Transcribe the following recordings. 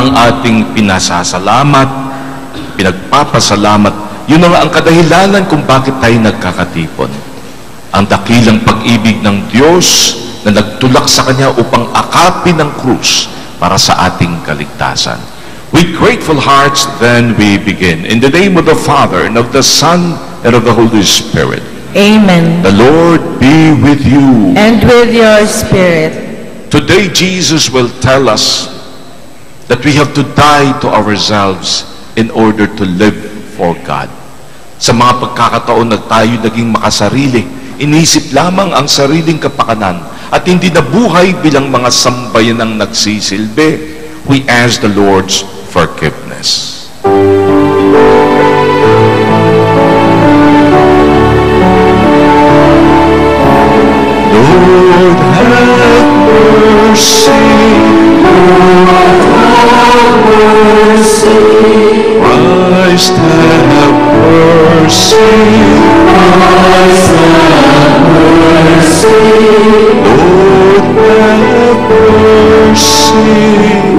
Ang ating pinasasalamat, pinagpapasalamat, yun na nga ang kadahilanan kung bakit tayo nagkakatipon. Ang dakilang pag-ibig ng Diyos na nagtulak sa Kanya upang akapin ang krus para sa ating kaligtasan. With grateful hearts, then we begin. In the name of the Father, and of the Son, and of the Holy Spirit. Amen. The Lord be with you. And with your spirit. Today, Jesus will tell us that we have to die to ourselves in order to live for God. Sa mga pagkakataon na tayo naging makasarili, inisip lamang ang sariling kapakanan at hindi nabuhay bilang mga sambayan ng nagsisilbi, we ask the Lord's forgiveness. Lord, have mercy. Christ have mercy. Christ have mercy. Lord have mercy.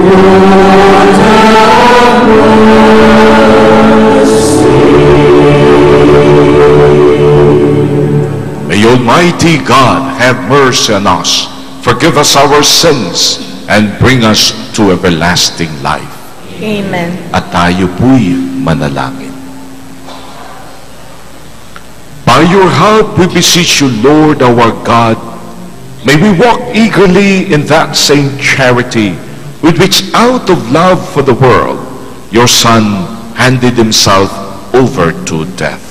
Lord have mercy. May Almighty God have mercy on us, forgive us our sins, and bring us to everlasting life. Amen. At tayo po'y manalangin. By your help, we beseech you, Lord our God, may we walk eagerly in that same charity with which, out of love for the world, your Son handed himself over to death.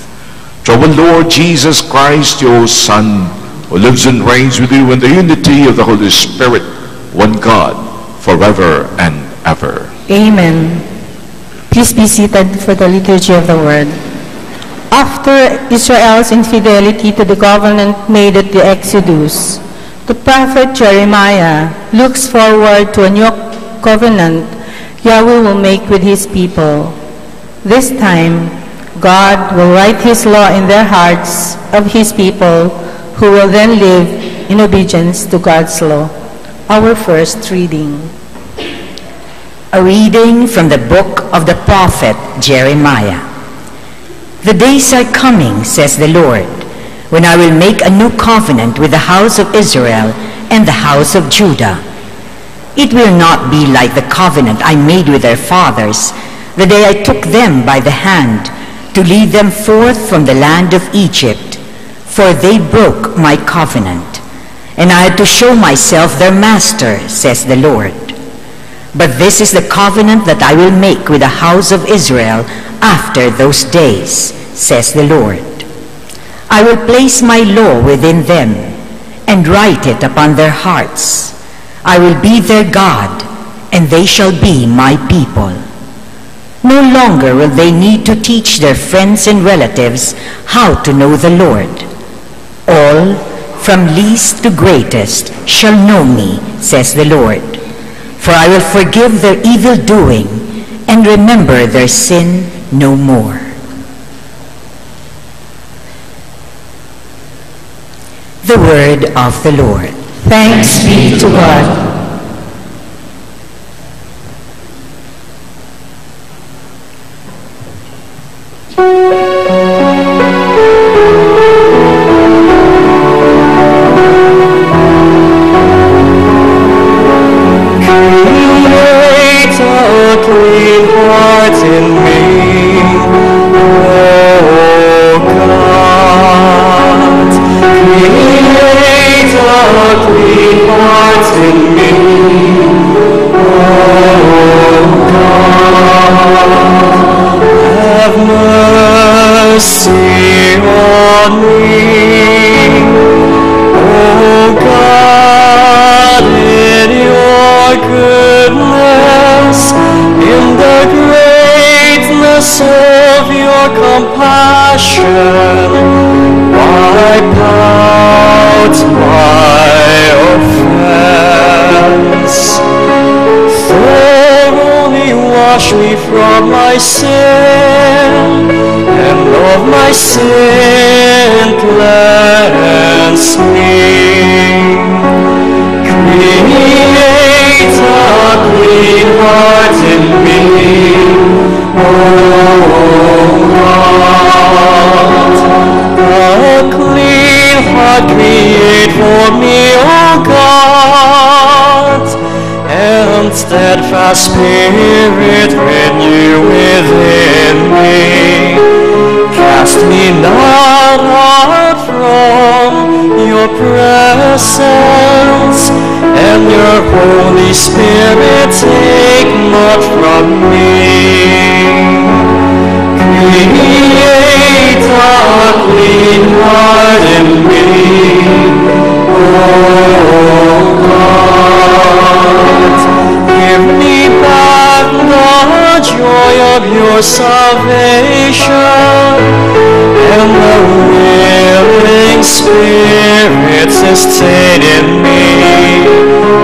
To our Lord Jesus Christ, your Son, who lives and reigns with you in the unity of the Holy Spirit, one God, forever and ever. Amen. Please be seated for the liturgy of the word. After Israel's infidelity to the covenant made at the Exodus, the prophet Jeremiah looks forward to a new covenant Yahweh will make with his people. This time, God will write his law in their hearts of his people, who will then live in obedience to God's law. Our first reading. A reading from the book of the prophet Jeremiah. The days are coming, says the Lord, when I will make a new covenant with the house of Israel and the house of Judah. It will not be like the covenant I made with their fathers, the day I took them by the hand to lead them forth from the land of Egypt, for they broke my covenant, and I had to show myself their master, says the Lord. But this is the covenant that I will make with the house of Israel after those days, says the Lord. I will place my law within them and write it upon their hearts. I will be their God, and they shall be my people. No longer will they need to teach their friends and relatives how to know the Lord. All, from least to greatest, shall know me, says the Lord. For I will forgive their evil doing and remember their sin no more. The word of the Lord. Thanks be to God. Create a clean heart in me. of my sin, and of my sin cleanse me. Create a clean heart in me, O God. A clean heart create for me, O God, and steadfast spirit renew within me. Cast me not out from your presence, and your Holy Spirit take not from me. Create a clean heart in me, O God. Give me back the joy of your salvation, and the willing spirit sustain in me. O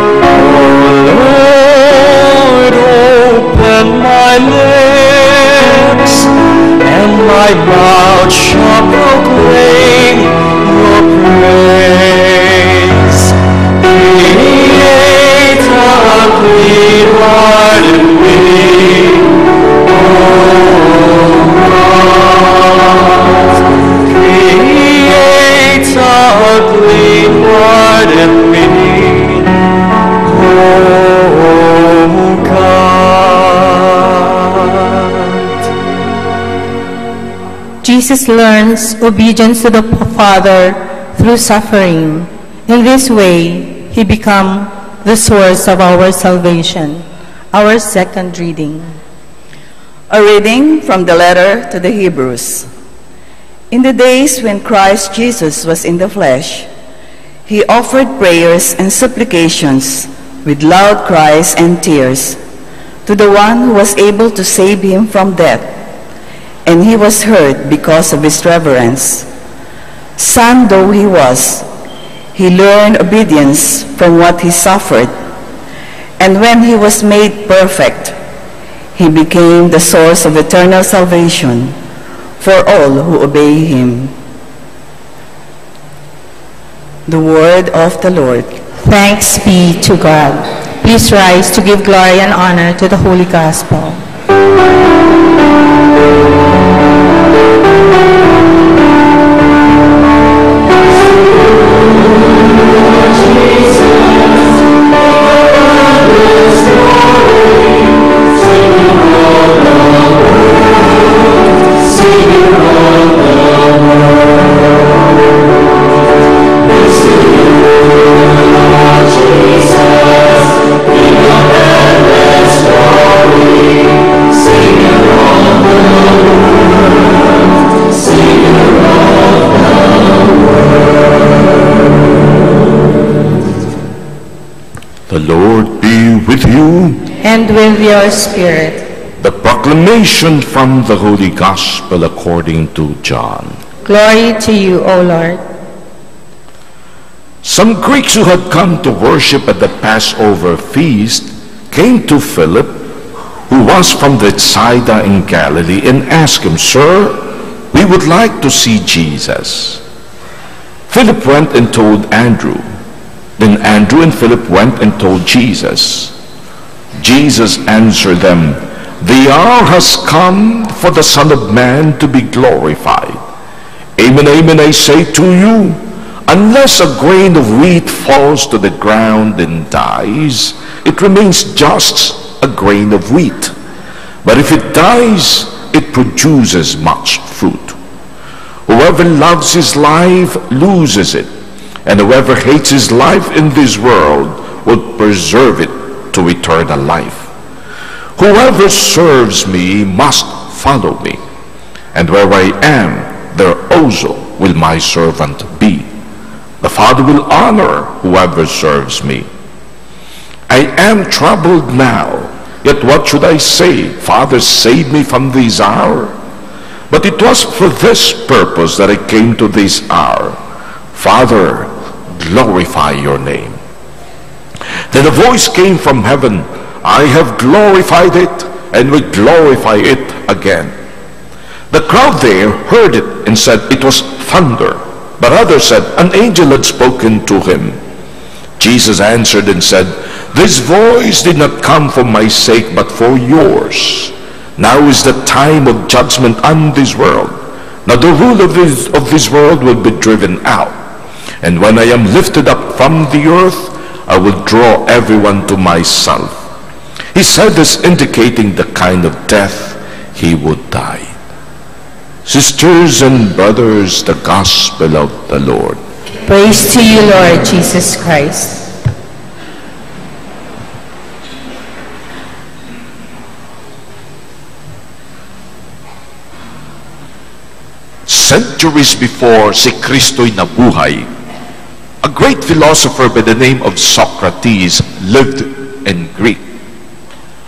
Lord, open my lips, and my mouth shall proclaim your praise. Create a clean heart in me, O God. Create a clean heart in me, O God. Jesus learns obedience to the Father through suffering. In this way, he becomes the source of our salvation. Our second reading. A reading from the letter to the Hebrews. In the days when Christ Jesus was in the flesh, he offered prayers and supplications with loud cries and tears to the one who was able to save him from death, and he was heard because of his reverence. Son though he was, he learned obedience from what he suffered, and when he was made perfect, he became the source of eternal salvation for all who obey him. The word of the Lord. Thanks be to God. Please rise to give glory and honor to the Holy Gospel. The Lord be with you. And with your spirit. The proclamation from the Holy Gospel according to John. Glory to you, O Lord. Some Greeks who had come to worship at the Passover feast came to Philip, who was from Bethsaida in Galilee, and asked him, "Sir, we would like to see Jesus." Philip went and told Andrew. Then Andrew and Philip went and told Jesus. Jesus answered them, "The hour has come for the Son of Man to be glorified. Amen, amen, I say to you, unless a grain of wheat falls to the ground and dies, it remains just a grain of wheat. But if it dies, it produces much fruit. Whoever loves his life loses it, and whoever hates his life in this world will preserve it to eternal life. Whoever serves me must follow me, and where I am, there also will my servant be. The Father will honor whoever serves me. I am troubled now, yet what should I say? Father, save me from this hour. But it was for this purpose that I came to this hour. Father, glorify your name. Then a voice came from heaven, I have glorified it, and would glorify it again. The crowd there heard it and said it was thunder, but others said an angel had spoken to him. Jesus answered and said, "This voice did not come for my sake, but for yours. Now is the time of judgment on this world. Now the rule of this world will be driven out. And when I am lifted up from the earth, I will draw everyone to myself." He said this, indicating the kind of death he would die. Sisters and brothers, the gospel of the Lord. Praise to you, Lord Jesus Christ. Centuries before si Kristo'y nabuhay, a great philosopher by the name of Socrates lived in Greece.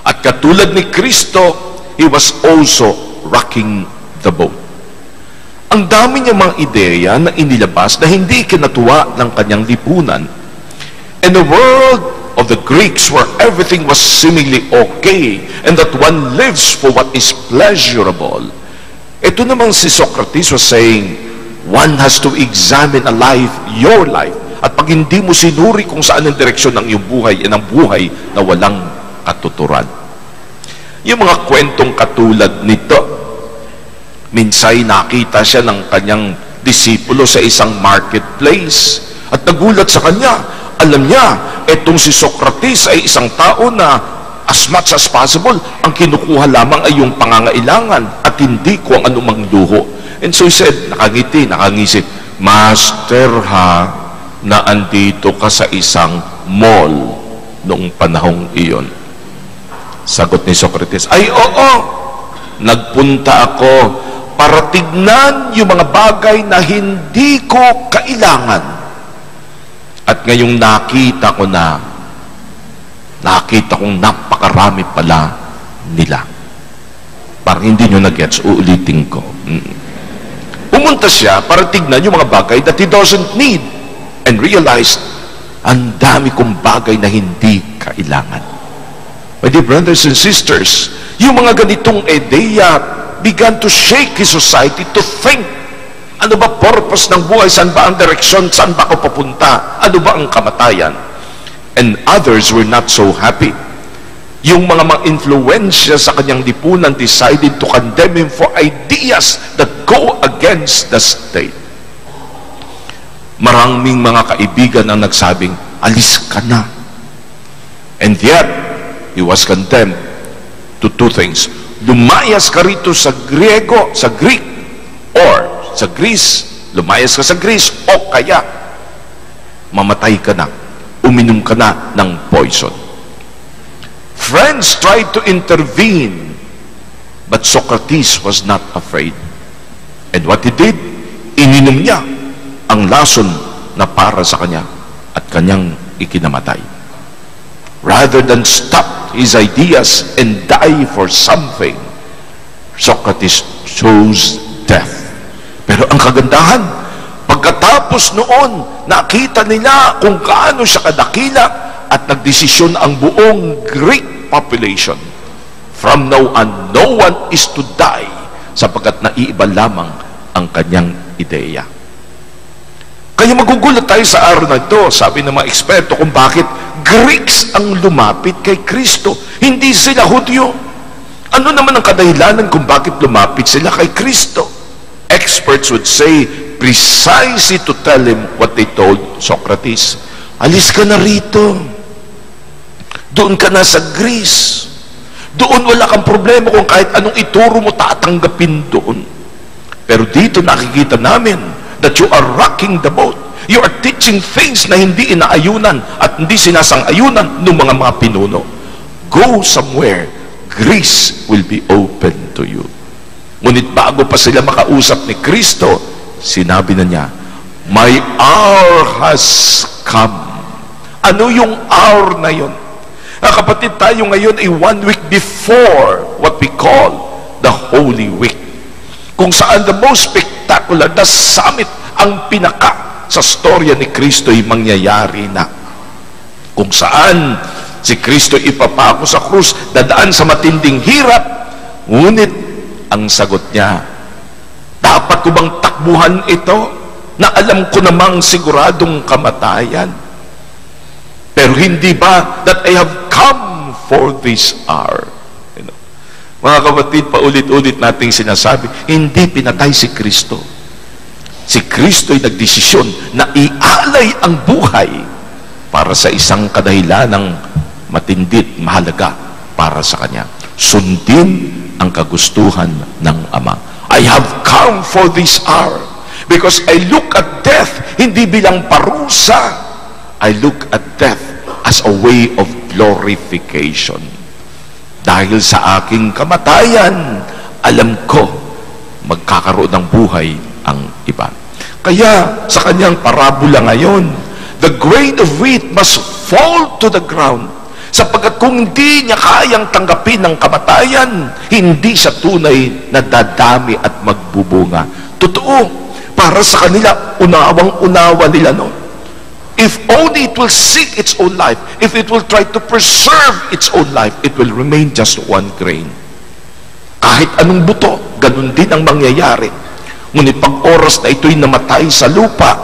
At katulad ni Kristo, he was also rocking the boat. Ang dami niya mga ideya na inilabas na hindi kinatuwa ng kanyang lipunan. In the world of the Greeks where everything was seemingly okay and that one lives for what is pleasurable, ito namang si Socrates was saying, one has to examine a life, your life, at pag hindi mo sinuri kung saan ang direksyon ng iyong buhay, yan ang buhay na walang katuturan. Yung mga kwentong katulad nito, minsay nakita siya ng kanyang disipulo sa isang marketplace at nagulat sa kanya. Alam niya, etong si Socrates ay isang tao na as much as possible, ang kinukuha lamang ay yung pangangailangan at hindi kung anumang luho. And so he said, nakangisip, "Master ha, na andito ka sa isang mall noong panahong iyon." Sagot ni Socrates, "Ay oo, nagpunta ako para tignan yung mga bagay na hindi ko kailangan. At ngayong nakita kong napakarami pala nila." Parang hindi nyo na-gets, uulitin ko. Pumunta siya para tignan yung mga bagay that he doesn't need and realized, ang dami kong bagay na hindi kailangan. My dear brothers and sisters, yung mga ganitong ideya began to shake his society to think, ano ba purpose ng buhay? Saan ba ang direksyon? Saan ba ako papunta? Ano ba ang kamatayan? And others were not so happy. Yung mga influensya sa kanyang lipunan decided to condemn him for ideas that go against the state. Maraming mga kaibigan ang nagsabing, "Alis ka na." And yet, he was condemned to two things. Lumayas ka rito sa Greek, or sa Greece, lumayas ka sa Greece, o kaya mamatay ka na, uminom ka na ng poison. Friends tried to intervene, but Socrates was not afraid. And what he did, ininom niya ang lason na para sa kanya at kanyang ikinamatay. Rather than stop his ideas and die for something, Socrates chose death. Pero ang kagandahan, pagkatapos noon, nakita nila kung gaano siya kadakila at nagdesisyon ang buong Greek population. From now on, no one is to die sapagkat naiiba lamang ang kanyang ideya. Kaya magugulat tayo sa araw na ito, sabi ng mga eksperto, kung bakit Greeks ang lumapit kay Kristo, hindi sila Hudyo. Ano naman ang kadahilanan kung bakit lumapit sila kay Kristo? Experts would say precisely to tell him what they told Socrates. Alis ka na rito. Doon ka na sa Greece. Doon wala kang problema kung kahit anong ituro mo tatanggapin doon. Pero dito nakikita namin that you are rocking the boat. You are teaching things na hindi inaayunan at hindi sinasang-ayunan ng mga pinuno. Go somewhere. Greece will be open to you. Ngunit bago pa sila makausap ni Kristo, sinabi na niya, "My hour has come." Ano yung hour na yun? Kapatid, tayo ngayon ay 1 week before what we call the Holy Week, kung saan the most spectacular, the summit, ang pinaka sa storya ni Kristo ay mangyayari na, kung saan Si Kristo ipapako sa krus, dadaan sa matinding hirap. Ngunit, ang sagot niya, dapat ko bang takbuhan ito na alam ko namang siguradong kamatayan? Pero hindi ba that I have come for this hour? Mga kapatid, paulit-ulit nating sinasabi, hindi pinatay si Kristo. Si Kristo ay nagdesisyon na ialay ang buhay para sa isang kadahilanang matindit, mahalaga para sa Kanya. Sundin ang kagustuhan ng Ama. I have come for this hour because I look at death hindi bilang parusa. I look at death as a way of glorification. Dahil sa aking kamatayan, alam ko magkakaroon ng buhay ang iba. Kaya sa kanyang parabola ngayon, the grain of wheat must fall to the ground, sapagkat kung hindi niya kayang tanggapin ng kamatayan, hindi siya tunay na dadami at magbubunga. Totoo, para sa kanila, unawang-unawa nila, no? If only it will seek its own life, if it will try to preserve its own life, it will remain just one grain. Kahit anong buto, ganun din ang mangyayari. Ngunit pag oras na ito'y namatay sa lupa,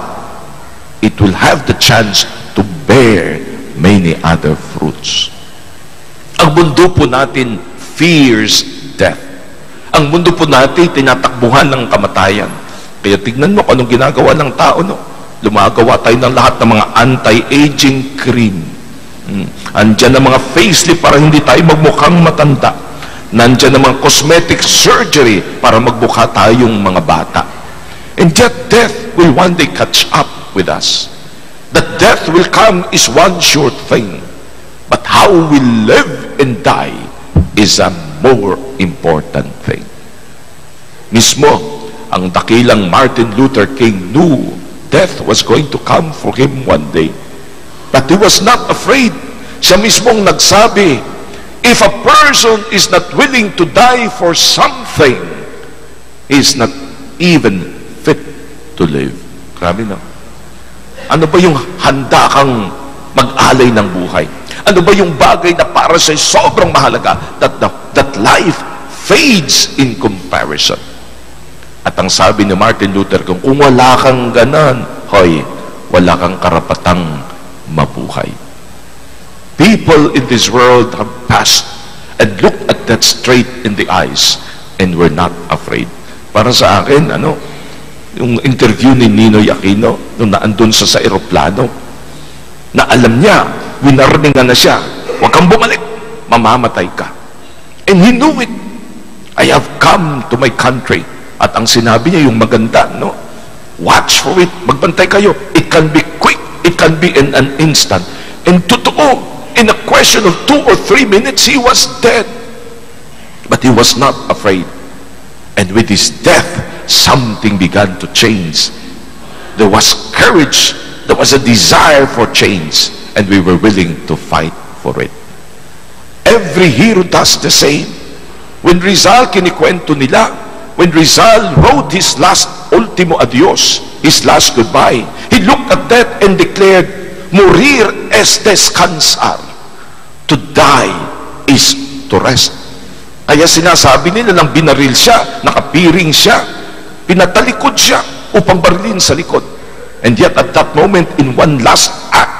it will have the chance to bear many other fruits. Ang mundo po natin fears death. Ang mundo po natin tinatakbuhan ng kamatayan. Kaya tignan mo kung anong ginagawa ng tao, no? Lumagawa tayo ng lahat ng mga anti-aging cream. Andyan ang mga facelift para hindi tayo magmukhang matanda. Nandyan ang mga cosmetic surgery para magmukha tayong mga bata. And yet death will one day catch up with us. That death will come is one short thing, but how we live and die is a more important thing. Mismo ang dakilang Martin Luther King knew death was going to come for him one day, but he was not afraid. Siya mismong nagsabi, if a person is not willing to die for something, he is not even fit to live. Grabe, no? Ano ba yung handa kang mag-alay ng buhay? Ano ba yung bagay na para sa'yo sobrang mahalaga that life fades in comparison? At ang sabi ni Martin Luther King, kung wala kang ganan, hoy, wala kang karapatang mabuhay. People in this world have passed and looked at that straight in the eyes and were not afraid. Para sa akin, yung interview ni Ninoy Aquino nung naandun sa aeroplano, na alam niya, winarningan na siya, huwag kang bumalik, mamamatay ka. And he knew it. I have come to my country. At ang sinabi niya, yung maganda, no? Watch for it, magbantay kayo. It can be quick, it can be in an instant. And totoo, in a question of 2 or 3 minutes, he was dead. But he was not afraid. And with his death, something began to change. There was courage, there was a desire for change, and we were willing to fight for it. Every hero does the same. When Rizal, kinikwento nila, when Rizal wrote his last ultimo adios, his last goodbye, he looked at that and declared, morir es descansar. To die is to rest. Kaya sinasabi nila nang binaril siya, nakapiring siya, pinatalikod siya upang barilin sa likod. And yet at that moment, in one last act,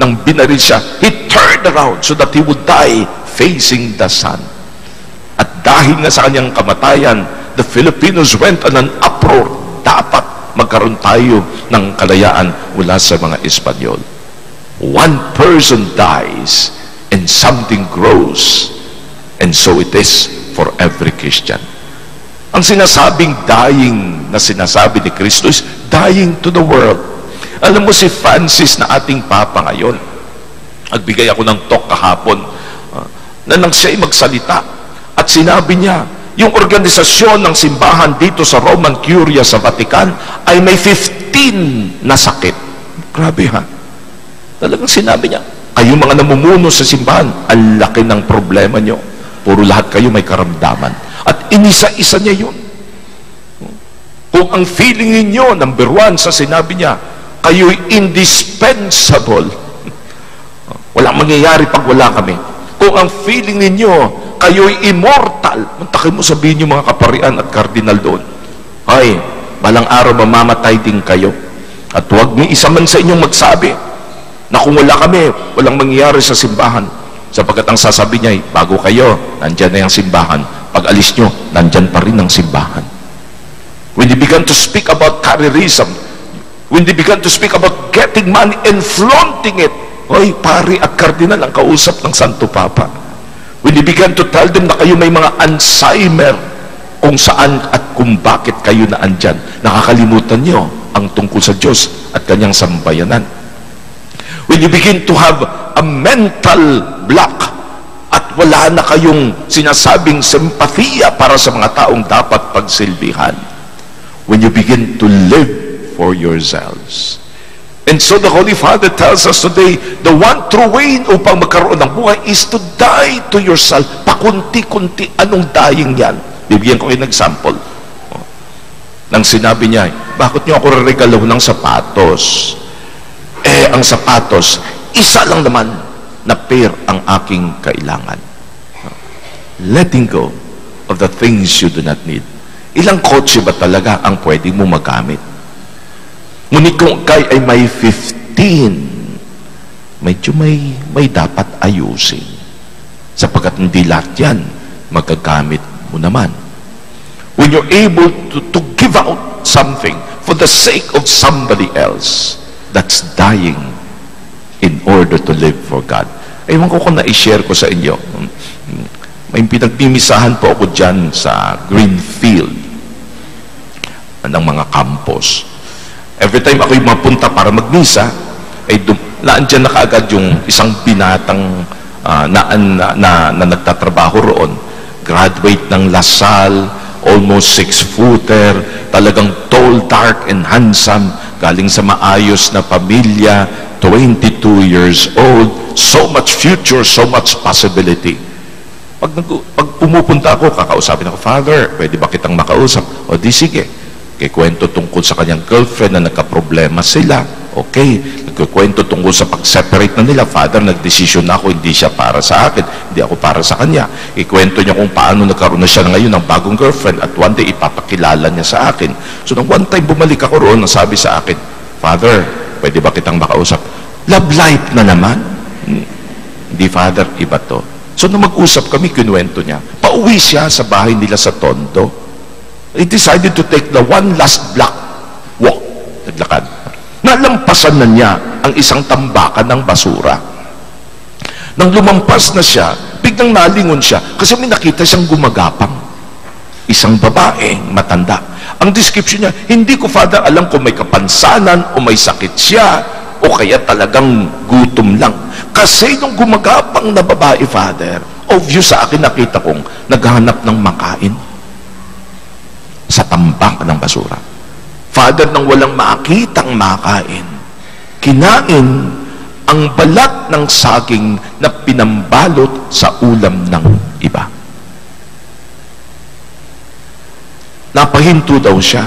nang binaril siya, he turned around so that he would die facing the sun. At dahil nga sa kanyang kamatayan, the Filipinos went on an uproar. Dapat magkaroon tayo ng kalayaan mula sa mga Espanyol. One person dies and something grows, and so it is for every Christian. Ang sinasabing dying na sinasabi ni Kristo is dying to the world. Alam mo si Francis na ating Papa ngayon, nagbigay ako ng talk kahapon na nang siya'y magsalita at sinabi niya, yung organisasyon ng simbahan dito sa Roman Curia sa Vatican ay may 15 na sakit. Grabe, ha? Talagang sinabi niya, kayo mga namumuno sa simbahan, ang laki ng problema nyo. Puro lahat kayo may karamdaman. At inisa-isa niya yun. Kung ang feeling ninyo, number 1 sa sinabi niya, kayo'y indispensable. Walang mangyayari pag wala kami. Kung ang feeling ninyo, kayo'y immortal, muntakin mo sabihin yung mga kaparian at kardinal doon, ay, balang araw mamamatay din kayo. At huwag ni isa man sa inyong magsabi na kung wala kami, walang mangyayari sa simbahan. Sapagkat ang sasabi niya, bago kayo, nandyan na yung simbahan. Pag alis nyo, nandyan pa rin ang simbahan. When they began to speak about careerism, when they began to speak about getting money and flaunting it, hoy, pari at kardinal ang kausap ng Santo Papa. When they began to tell them na kayo may mga Alzheimer, kung saan at kung bakit kayo na andyan, nakakalimutan nyo ang tungkol sa Diyos at kanyang sambayanan. When you begin to have a mental block at wala na kayong sinasabing simpatiya para sa mga taong dapat pagsilbihan, when you begin to live for yourselves. And so the Holy Father tells us today, the one true way upang magkaroon ng buhay is to die to yourself. Pakunti-kunti, anong dying yan? Bibigyan ko kayo ng example. Nang sinabi niya, bakit niyo ako regalo ng sapatos? Ang sapatos, isa lang naman na pair ang aking kailangan. Letting go of the things you do not need. Ilang kotse ba talaga ang pwede mo magamit? Ngunit kung kayo ay may 15, medyo may dapat ayusin. Sapagkat hindi lahat yan magagamit mo naman. When you're able to give out something for the sake of somebody else, that's dying in order to live for God. Ewan ko kung na-share ko sa inyo. May pinagmimisahan po ako dyan sa Greenfield ng mga campus. Every time ako'y mapunta para magmisa, ay naandyan na kaagad yung isang binatang na nagtatrabaho roon. Graduate ng Lasal, almost 6-footer, talagang tall, dark, and handsome, galing sa maayos na pamilya, 22 years old, so much future, so much possibility. Pag pumupunta ako, kakausapin ako, Father, pwede ba kitang makausap? O di sige. Kikwento tungkol sa kanyang girlfriend na nagka-problema sila. Okay. Nagkikwento tungkol sa pag-separate na nila. Father, nagdesisyon na ako, hindi siya para sa akin. Hindi ako para sa kanya. Ikwento niya kung paano nagkaroon na siya ngayon ng bagong girlfriend at one day ipapakilala niya sa akin. So, nang one time bumalik ako roon, nasabi sa akin, Father, pwede ba kitang makausap? Love life na naman. Hindi, Father, iba to. So, nung mag-usap kami, kinuwento niya. Pauwi siya sa bahay nila sa Tondo. He decided to take the one last block walk. Naglakad. Nalampasan na niya ang isang tambakan ng basura. Nang lumampas na siya, biglang nalingon siya kasi may nakita siyang gumagapang. Isang babae, matanda. Ang description niya, hindi ko, Father, alam kung may kapansanan o may sakit siya o kaya talagang gutom lang. Kasi nung gumagapang na babae, Father, obvious sa akin nakita kong naghahanap ng makain sa tambak ng basura. Father, nang walang makitang makain, kinain ang balat ng saging na pinambalot sa ulam ng iba. Napahinto daw siya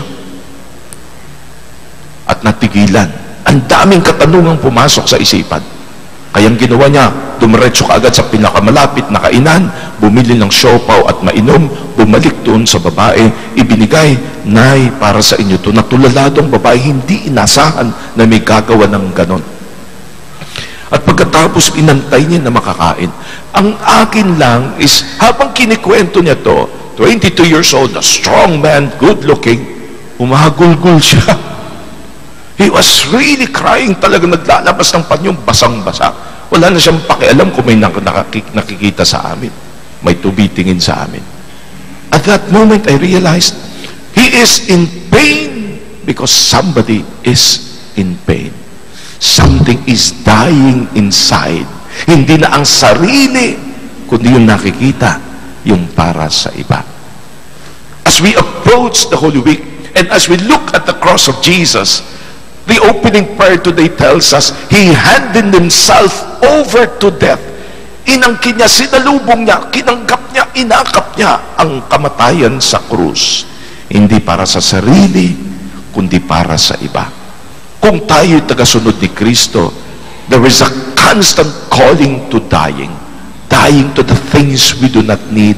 at natigilan. Ang daming katanungang pumasok sa isipan. Kaya ang ginawa niya, dumiretso kaagad sa pinakamalapit na kainan, bumili ng siopaw at mainom, bumalik doon sa babae, ibinigay, Nay, para sa inyo to. Natulaladong babae, hindi inasahan na may gagawa ng ganon. At pagkatapos inantay niya na makakain. Ang akin lang is, habang kinikwento niya to, 22 years old, a strong man, good looking, umahagulgul siya. He was really crying, talagang naglalabas ng panyong basang-basa. Wala na siyang pakialam kung may nakikita sa amin. May tubitingin sa amin. At that moment, I realized, he is in pain because somebody is in pain. Something is dying inside. Hindi na ang sarili, kundi yung nakikita, yung para sa iba. As we approach the Holy Week, and as we look at the cross of Jesus, the opening prayer today tells us, He handed Himself over to death. Inangkin niya, sinalubong niya, kinanggap niya, inakap niya ang kamatayan sa krus. Hindi para sa sarili, kundi para sa iba. Kung tayo'y tagasunod ni Kristo, there is a constant calling to dying. Dying to the things we do not need.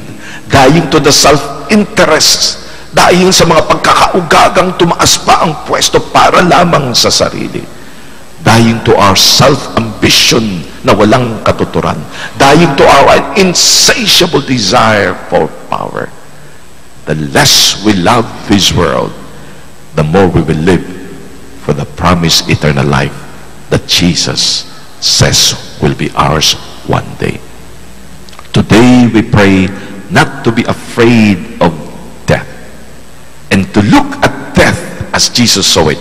Dying to the self-interests. Dying sa mga pagkakaugagang tumaas pa ang pwesto para lamang sa sarili. Dying to our self-ambition na walang katuturan. Dying to our insatiable desire for power. The less we love this world, the more we will live for the promised eternal life that Jesus says will be ours one day. Today we pray not to be afraid of death and to look at death as Jesus saw it,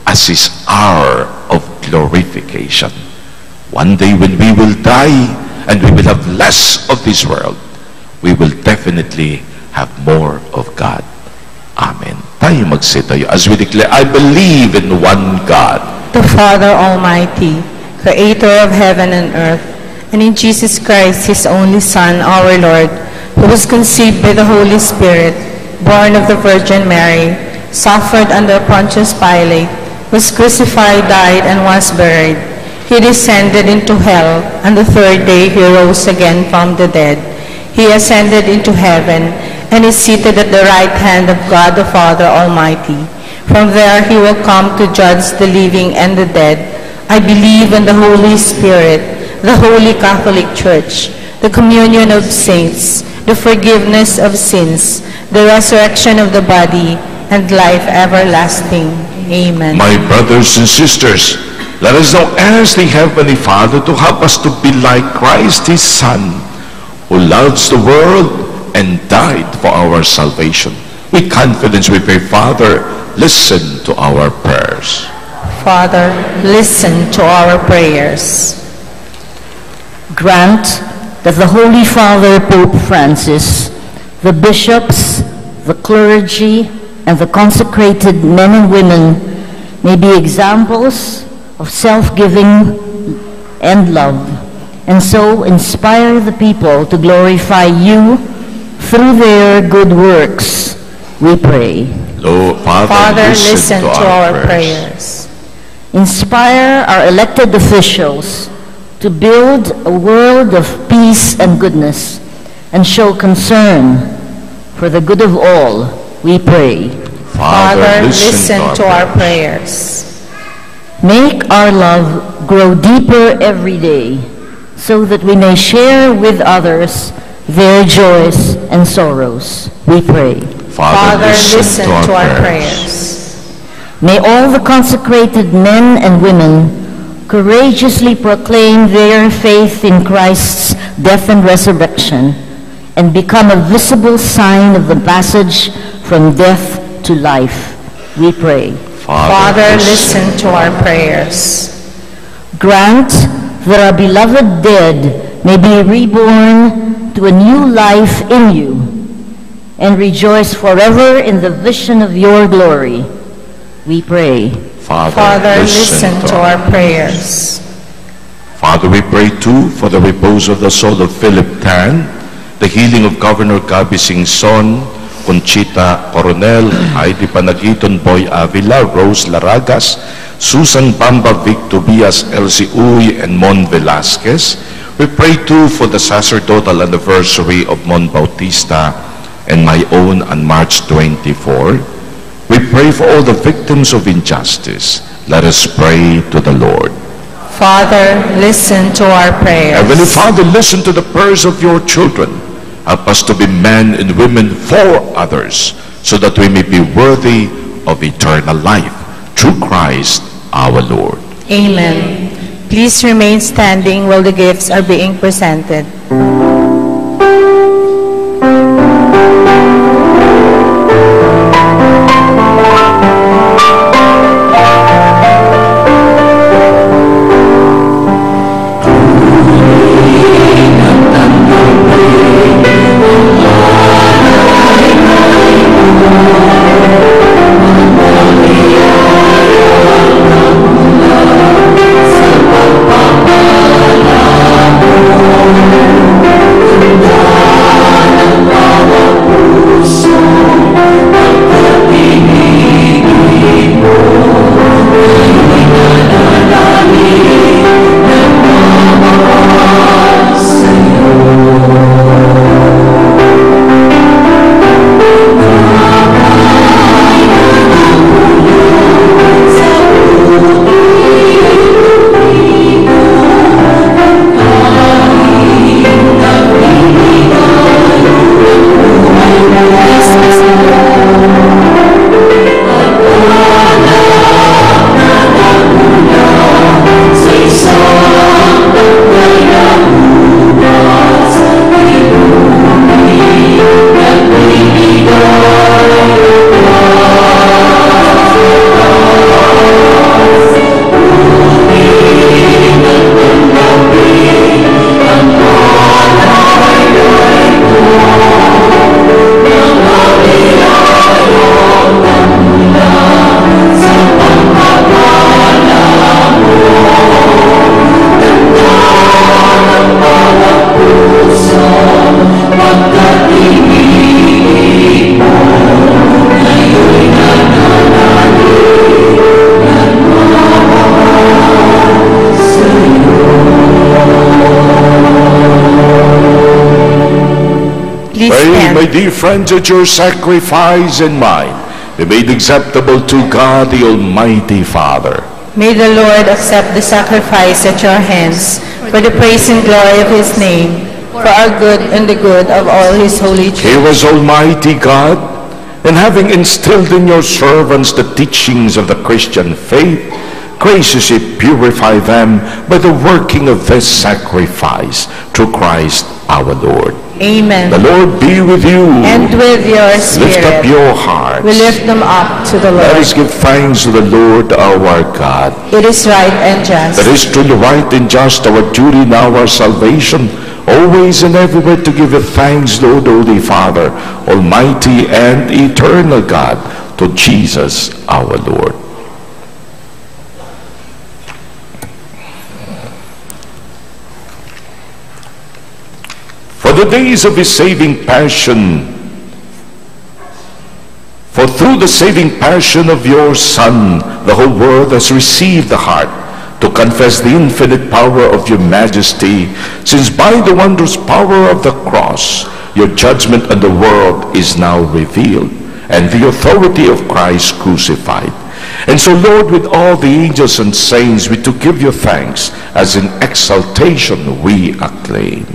as his hour of glorification. One day when we will die and we will have less of this world, we will definitely have more of God. Amen. Tayo magsitayo as we declare, I believe in one God, the Father Almighty, creator of heaven and earth, and in Jesus Christ, his only Son, our Lord, who was conceived by the Holy Spirit, born of the Virgin Mary, suffered under Pontius Pilate, was crucified, died, and was buried. He descended into hell, and the third day he rose again from the dead. He ascended into heaven, and is seated at the right hand of God the Father Almighty. From there he will come to judge the living and the dead. I believe in the Holy Spirit, the Holy Catholic Church, the communion of saints, the forgiveness of sins, the resurrection of the body, and life everlasting. Amen. My brothers and sisters, let us now ask the Heavenly Father to help us to be like Christ, his Son, who loves the world and died for our salvation. With confidence we pray, Father, listen to our prayers. Father, listen to our prayers. Grant that the Holy Father Pope Francis, the bishops, the clergy, and the consecrated men and women may be examples of self-giving and love, and so inspire the people to glorify you through their good works, we pray. Lord, Father, listen to our prayers. Inspire our elected officials to build a world of peace and goodness, and show concern for the good of all, we pray. Father, listen to our prayers. Make our love grow deeper every day, so that we may share with others their joys and sorrows, we pray. Father, listen to our prayers. May all the consecrated men and women courageously proclaim their faith in Christ's death and resurrection, and become a visible sign of the passage from death to life, we pray. Father, listen to our prayers. Grant that our beloved dead may be reborn to a new life in you, and rejoice forever in the vision of your glory, we pray. Father, listen to our prayers. Father, we pray too for the repose of the soul of Philip Tan, the healing of Governor Gabi Singson, Conchita Coronel, Heidi Panagiton, Boy Avila, Rose Laragas, Susan Bamba, Vic Tobias, Elsie Uy, and Mon Velasquez. We pray too for the sacerdotal anniversary of Mon Bautista and my own on March 24. We pray for all the victims of injustice. Let us pray to the Lord. Father, listen to our prayers. Heavenly Father, listen to the prayers of your children. Help us to be men and women for others, so that we may be worthy of eternal life. Through Christ our Lord. Amen. Please remain standing while the gifts are being presented. My dear friends, that your sacrifice and mine be made acceptable to God the Almighty Father. May the Lord accept the sacrifice at your hands for the praise and glory of his name, for our good and the good of all his holy church. Hear us, Almighty God, and having instilled in your servants the teachings of the Christian faith, graciously purify them by the working of this sacrifice through Christ our Lord. Amen. The Lord be with you. And with your spirit. Lift up your hearts. We lift them up to the Lord. Let us give thanks to the Lord our God. It is right and just. That is truly right and just, our duty now, our salvation, always and everywhere to give you thanks, Lord, Holy Father, Almighty and eternal God, to Jesus our Lord. For the days of his saving passion, for through the saving passion of your Son, the whole world has received the heart to confess the infinite power of your majesty, since by the wondrous power of the cross, your judgment on the world is now revealed, and the authority of Christ crucified. And so, Lord, with all the angels and saints, we to give you thanks, as in exaltation we acclaim.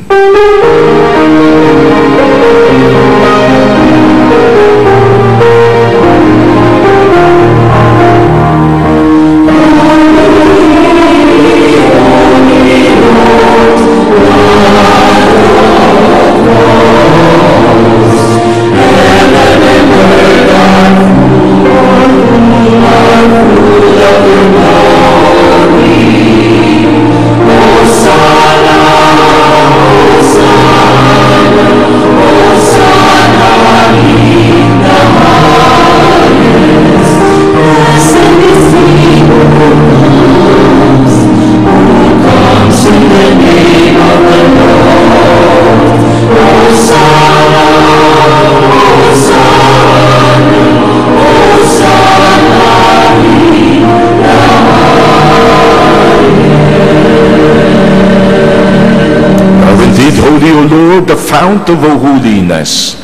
The fount of all holiness.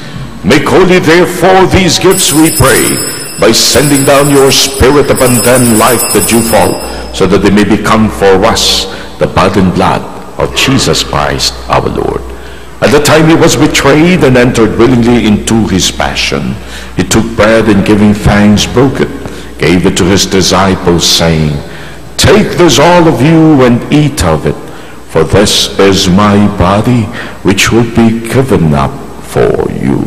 Make holy therefore these gifts, we pray, by sending down your Spirit upon them like the dewfall, so that they may become for us the body and blood of Jesus Christ our Lord. At the time he was betrayed and entered willingly into his passion, he took bread and giving thanks broke it, gave it to his disciples, saying, "Take this all of you and eat of it, for this is my body, which will be given up for you."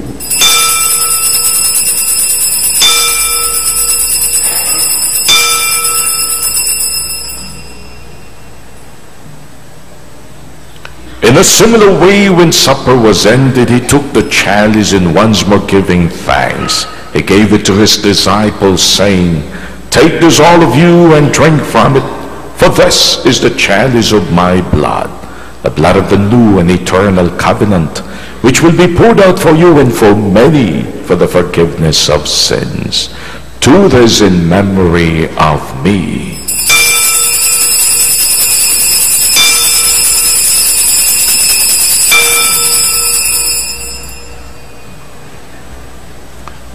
In a similar way, when supper was ended, he took the chalice, and once more giving thanks, he gave it to his disciples, saying, "Take this all of you and drink from it. For this is the chalice of my blood, the blood of the new and eternal covenant, which will be poured out for you and for many for the forgiveness of sins. Do this in memory of me."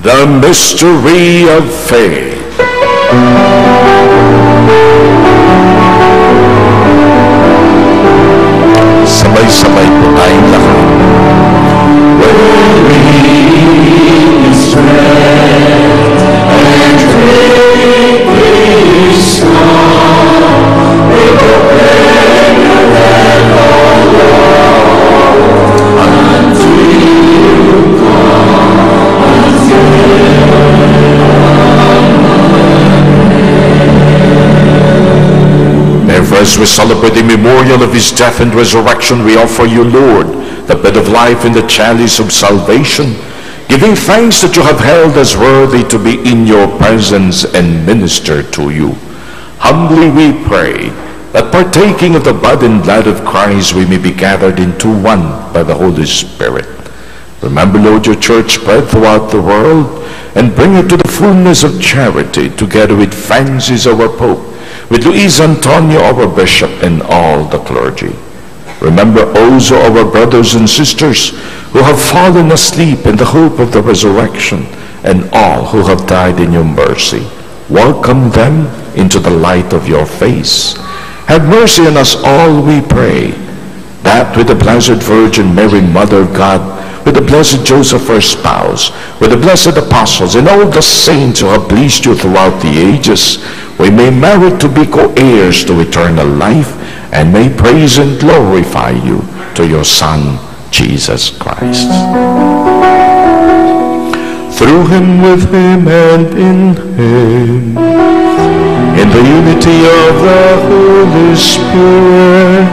The mystery of faith. Sabay-sabay po tayong lahat. When we eat His bread and drink His blood, we proclaim your death, as we celebrate the memorial of his death and resurrection, we offer you, Lord, the bread of life and the chalice of salvation, giving thanks that you have held us worthy to be in your presence and minister to you. Humbly we pray that partaking of the blood and blood of Christ, we may be gathered into one by the Holy Spirit. Remember, Lord, your church spread throughout the world, and bring it to the fullness of charity, together with Francis, our Pope, with Luis Antonio, our Bishop, and all the clergy. Remember also our brothers and sisters who have fallen asleep in the hope of the resurrection, and all who have died in your mercy. Welcome them into the light of your face. Have mercy on us all, we pray, that with the Blessed Virgin Mary, Mother of God, with the blessed Joseph, her spouse, with the blessed apostles, and all the saints who have pleased you throughout the ages, we may merit to be co-heirs to eternal life, and may praise and glorify you to your Son, Jesus Christ. Through him, with him, and in him, in the unity of the Holy Spirit,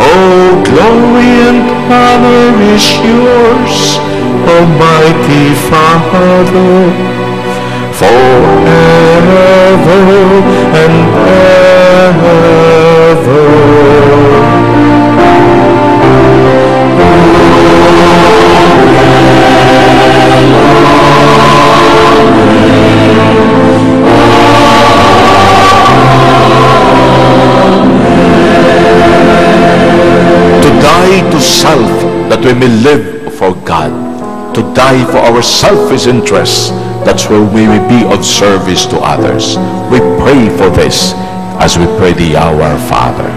all glory and honor is yours, Almighty Father, forever and ever. To self, that we may live for God. To die for our selfish interests, that's where we may be of service to others. We pray for this as we pray the Our Father.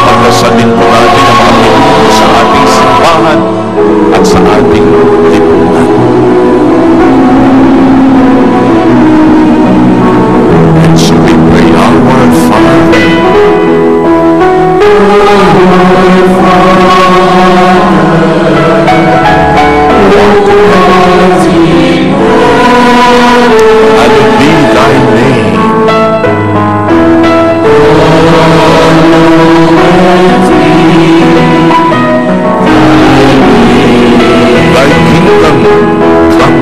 Pagkasabi po natin ang mga Pilipino sa ating simbahan at sa ating lipunan. And so we pray, Our Father, hallowed be thy name. Thy kingdom come.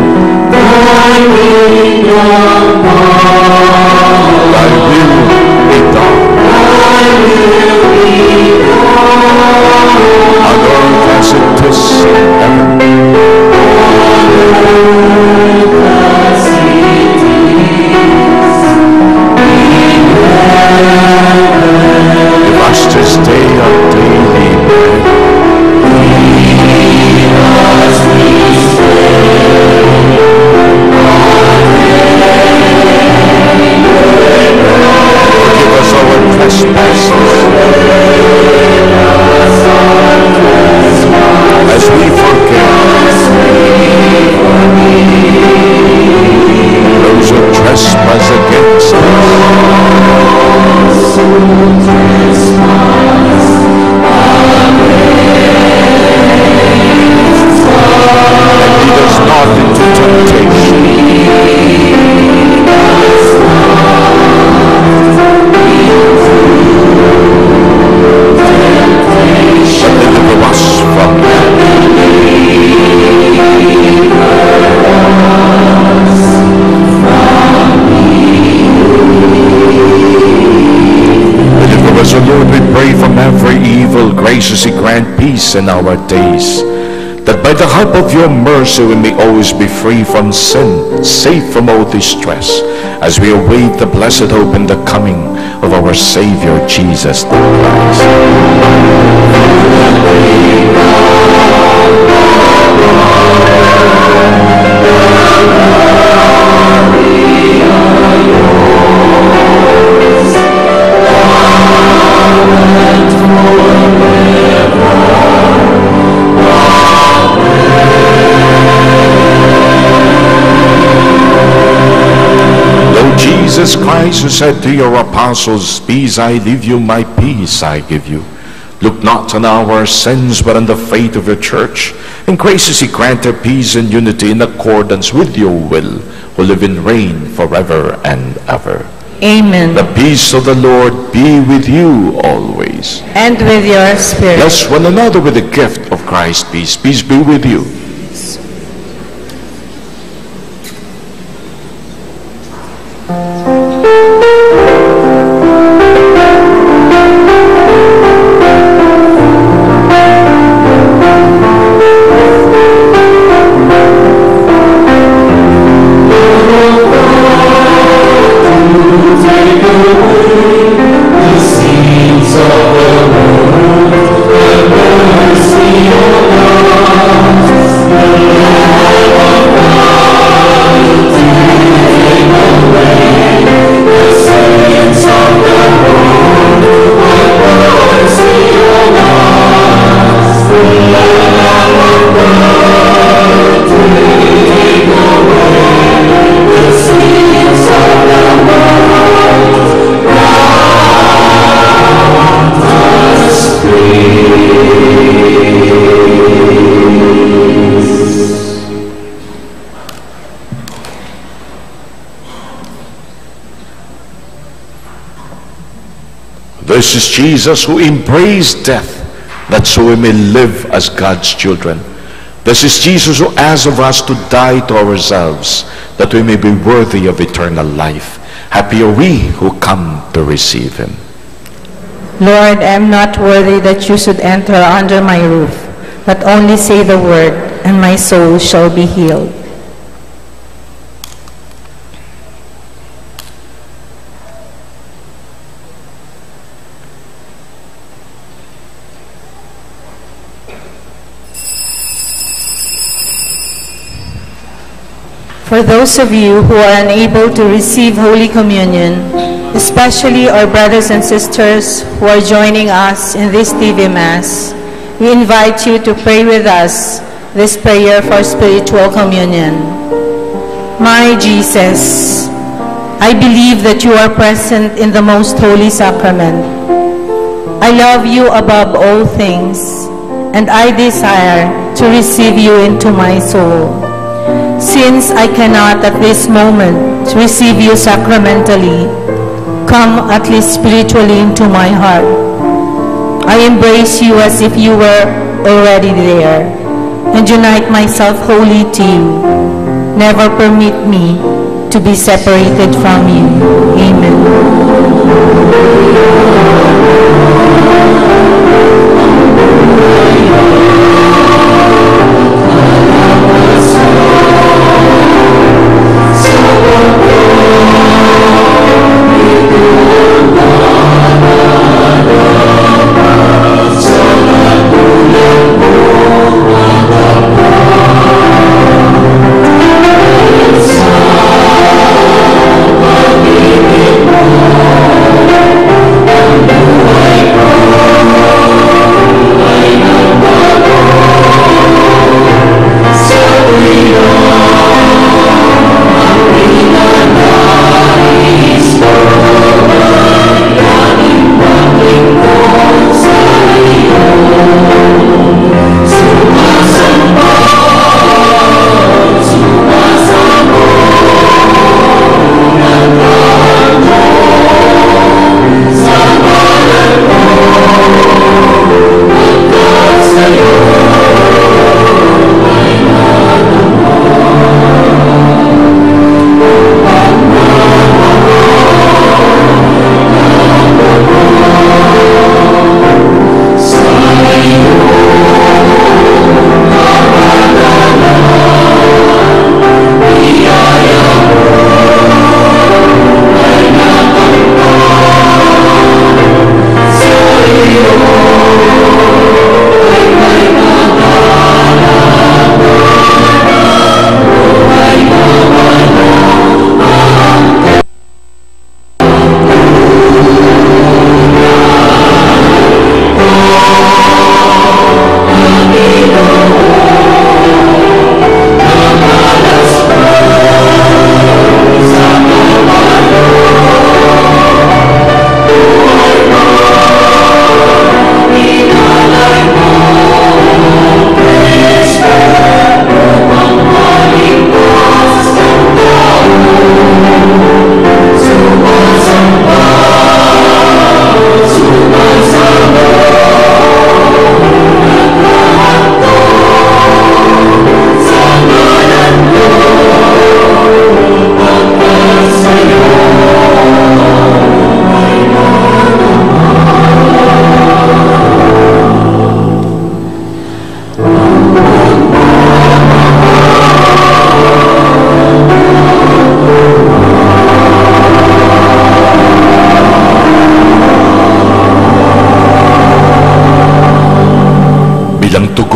Thy will be done. On earth as it is in heaven. Give us this day our daily bread. Forgive us our trespasses, as we forgive those who trespass against us. And lead us not into temptation, but deliver us from evil. Deliver us, O Lord, we pray, from every evil. Graciously grant peace in our days, that by the help of your mercy we may always be free from sin, safe from all distress, as we await the blessed hope and the coming of our Savior Jesus the Christ. Jesus Christ, who said to your apostles, "Peace I leave you, my peace I give you," look not on our sins, but on the faith of your church, and graciously grant her peace and unity in accordance with your will, who live and reign forever and ever. Amen. The peace of the Lord be with you always. And with your spirit. Bless one another with the gift of Christ's peace. Peace be with you. This is Jesus who embraced death, that so we may live as God's children. This is Jesus who asks of us to die to ourselves, that we may be worthy of eternal life. Happy are we who come to receive him. Lord, I am not worthy that you should enter under my roof, but only say the word, and my soul shall be healed. For those of you who are unable to receive Holy Communion, especially our brothers and sisters who are joining us in this TV Mass, we invite you to pray with us this prayer for spiritual communion. My Jesus, I believe that you are present in the most holy sacrament. I love you above all things, and I desire to receive you into my soul. Since I cannot at this moment receive you sacramentally, come at least spiritually into my heart. I embrace you as if you were already there, and unite myself wholly to you. Never permit me to be separated from you. Amen.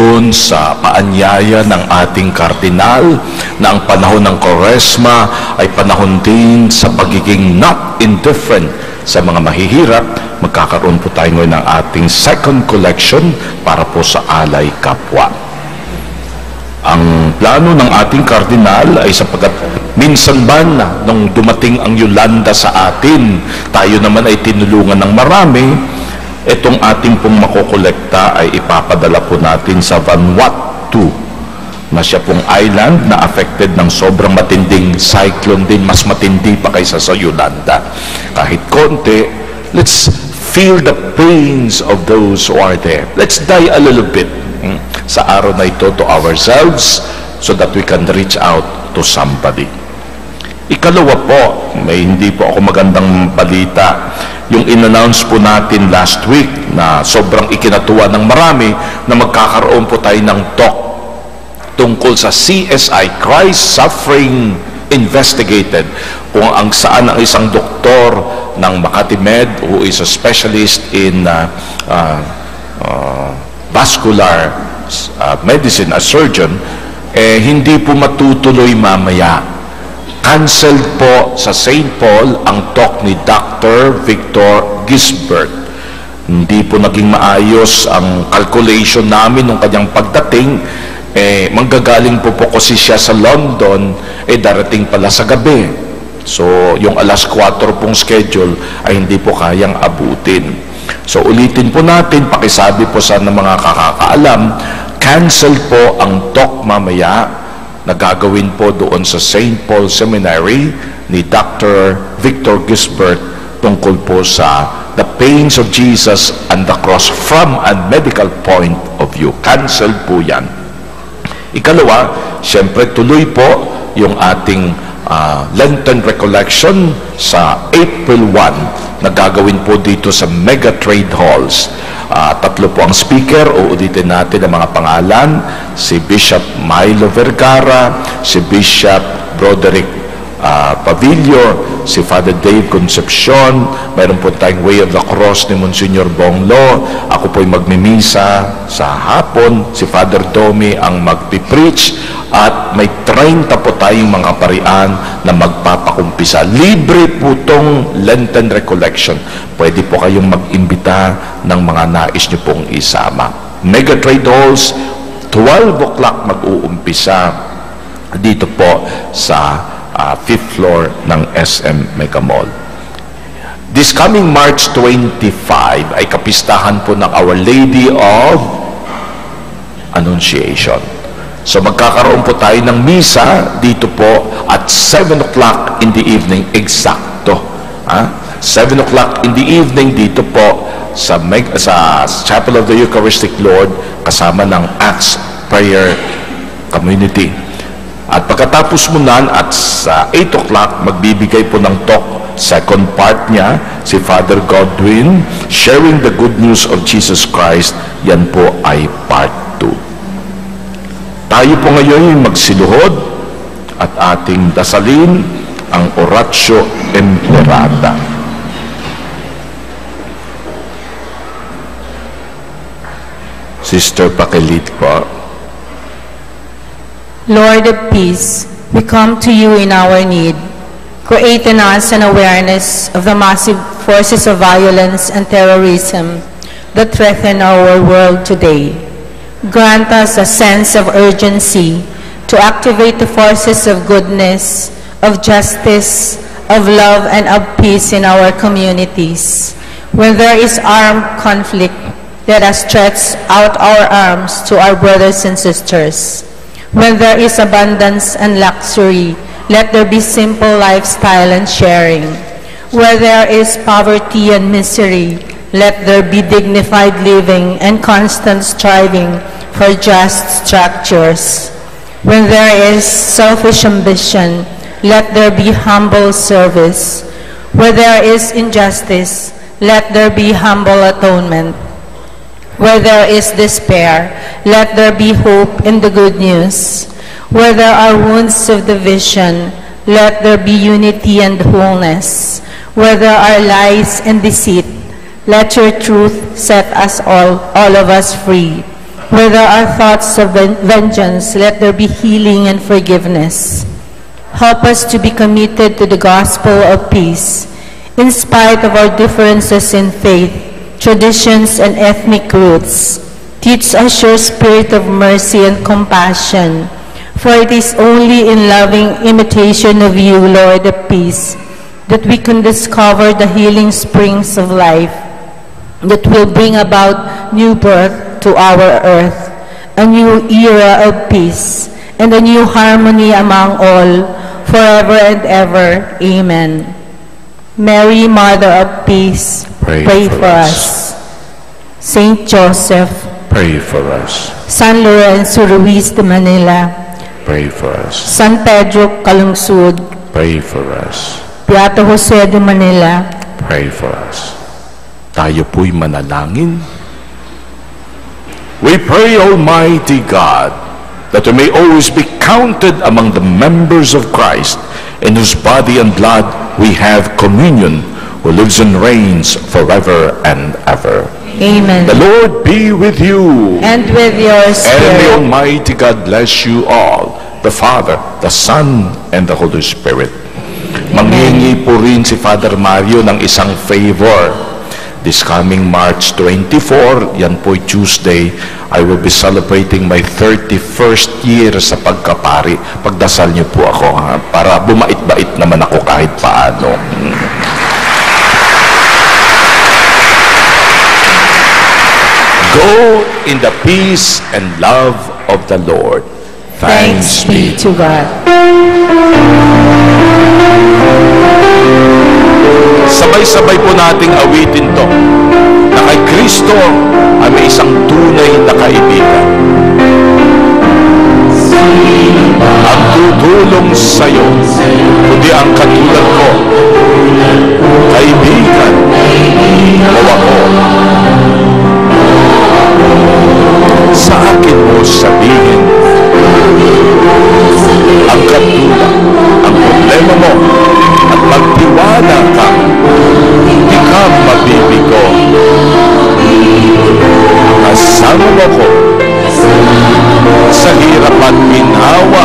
dun sa paanyaya ng ating kardinal na ang panahon ng Kwaresma ay panahon din sa pagiging not indifferent sa mga mahihirap. Magkakaroon po tayo ngayon ng ating second collection para po sa alay kapwa. Ang plano ng ating kardinal ay sapagat minsan ba na nung dumating ang Yolanda sa atin, tayo naman ay tinulungan ng marami, itong ating pong makokolekta ay ipapadala po natin sa Vanuatu, na siya pong island na affected ng sobrang matinding cyclone din, mas matindi pa kaysa sa Yolanda. Kahit konti, let's feel the pains of those who are there. Let's die a little bit sa araw na ito to ourselves so that we can reach out to somebody. Ikalawa po, may hindi po ako magandang balita. Yung in-announce po natin last week na sobrang ikinatuwa ng marami na magkakaroon po tayo ng talk tungkol sa CSI, Christ Suffering Investigated, kung ang saan ang isang doktor ng Makati Med who is a specialist in vascular medicine, a surgeon, hindi po matutuloy mamaya. Cancelled po sa St. Paul ang talk ni Dr. Victor Gisbert. Hindi po naging maayos ang calculation namin nung kanyang pagdating. Manggagaling po kasi siya sa London, darating pala sa gabi. So, yung alas 4 pong schedule ay hindi po kayang abutin. So, ulitin po natin, pakisabi po sa mga kakakaalam, cancel po ang talk mamaya na gagawin po doon sa St. Paul Seminary ni Dr. Victor Gisbert tungkol po sa the pains of Jesus and the cross from a medical point of view. Cancel po yan. Ikalawa, siyempre tuloy po yung ating Lenten Recollection sa April 1 na gagawin po dito sa Mega Trade Halls. Tatlo po ang speaker, uulitin natin ang mga pangalan: si Bishop Milo Vergara, si Bishop Broderick Pavillo, si Father Dave Concepcion, mayroon po tayong Way of the Cross ni Monsignor Bonglo, ako po'y magmimisa sa hapon, si Father Domi ang magpipreach, at may 30 po tayong mga parian na magpapakumpisa. Libre po itong Lenten Recollection. Pwede po kayong mag-imbita ng mga nais nyo pong isama. Mega Trade Halls, 12 o'clock mag-uumpisa dito po sa 5th floor ng SM Mega Mall. This coming March 25 ay kapistahan po ng Our Lady of Annunciation. So magkakaroon po tayo ng misa dito po at 7 o'clock in the evening, eksakto. 7 o'clock in the evening dito po sa Chapel of the Eucharistic Lord kasama ng Acts Prayer Community. At pagkatapos mo nan at sa 8 o'clock, magbibigay po ng talk, second part niya, si Father Godwin, Sharing the Good News of Jesus Christ. Yan po ay part 2. Tayo po ngayon magsiluhod at ating dasalin ang Oratio Imperata. Sister Pakilit po. Lord of peace, we come to you in our need. Create in us an awareness of the massive forces of violence and terrorism that threaten our world today. Grant us a sense of urgency to activate the forces of goodness, of justice, of love, and of peace in our communities. When there is armed conflict, let us stretch out our arms to our brothers and sisters. When there is abundance and luxury, let there be simple lifestyle and sharing. Where there is poverty and misery, let there be dignified living and constant striving for just structures. When there is selfish ambition, let there be humble service. Where there is injustice, let there be humble atonement. Where there is despair, let there be hope in the good news. Where there are wounds of division, let there be unity and wholeness. Where there are lies and deceit, let your truth set us all of us free. Where there are thoughts of vengeance, let there be healing and forgiveness. Help us to be committed to the gospel of peace, in spite of our differences in faith, traditions, and ethnic roots. Teach us your spirit of mercy and compassion, for it is only in loving imitation of you, Lord of peace, that we can discover the healing springs of life that will bring about new birth to our earth, a new era of peace, and a new harmony among all, forever and ever. Amen. Mary, Mother of Peace, pray for us. Saint Joseph, Pray for us. San Lorenzo Ruiz de Manila, Pray for us. San Pedro Calungsod, Pray for us. Beato Jose de Manila, Pray for us. Tayo po'y manalangin. We pray, Almighty God, that we may always be counted among the members of Christ, in whose body and blood we have communion, who lives and reigns forever and ever. Amen. The Lord be with you. And with your And the spirit. Almighty God bless you all, the Father, the Son, and the Holy Spirit. Manghingi po rin si Father Mario ng isang favor. This coming March 24, yan po Tuesday, I will be celebrating my 31st year sa pagkapari. Pagdasal niyo po ako, ha? Para bumait-bait naman ako kahit paano. Go in the peace and love of the Lord. Thanks be to God. Sabay-sabay po nating awitin to, na kay Kristo ay may isang tunay na kaibigan. Ang tutulong sa'yo, kundi ang katulad ko, kaibigan mo ako. Sa akin mo sabihin ang katulad, ang problema mo, at magtiwala ka, hindi ka mabibigo. Kasama mo ko sa hirap at ginhawa,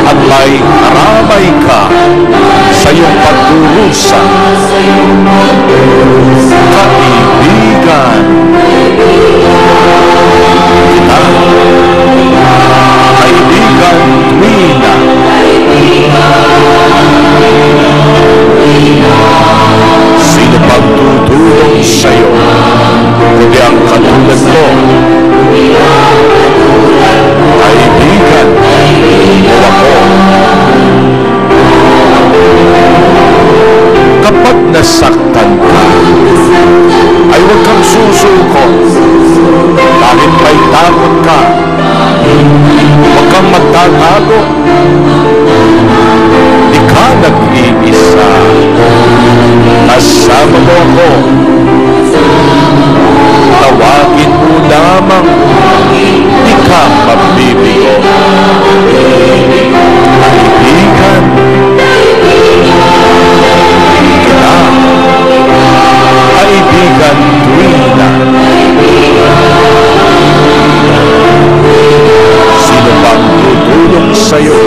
at may karamay ka sa iyong pagdurusa. Kaibigan kita, kaibigan tuwina. Sino pang tutulong sa'yo, kundi ang katulad mo, kaibigan mo ako. Kapag nasaktan ka, ay huwag kang susuko. Kahit may takot ka, huwag kang magtatago. Di ka nag-iisa. Kasama mo ako. Tawagin mo lamang, di ka mabibigo. Kaibigan kita, kaibigan tuwina. Sino bang tutulong sa'yo,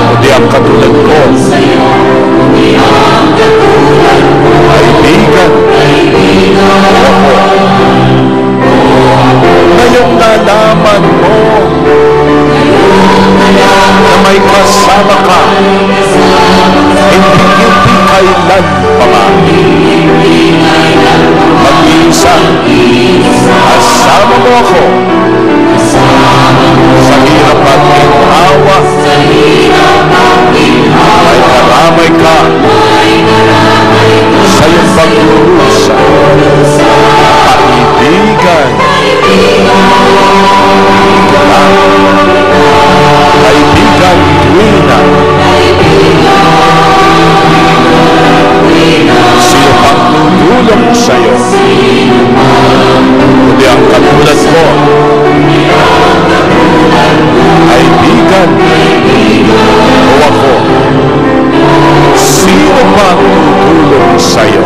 kundi ang katulad ko? Kaibigan ako. Ngayong nalaman mo na may kasama ka, hindi kailan pa ba mag-iisa. Kasama mo ako sa hirap at ginhawa, may karamay ka sa iyong pagdurusa. Kaibigan kita, kaibigan tuwina. Sino pang tutulong sa'yo, kundi ang katulad mo, kaibigan mo ako. Sino pang tutulong sa'yo,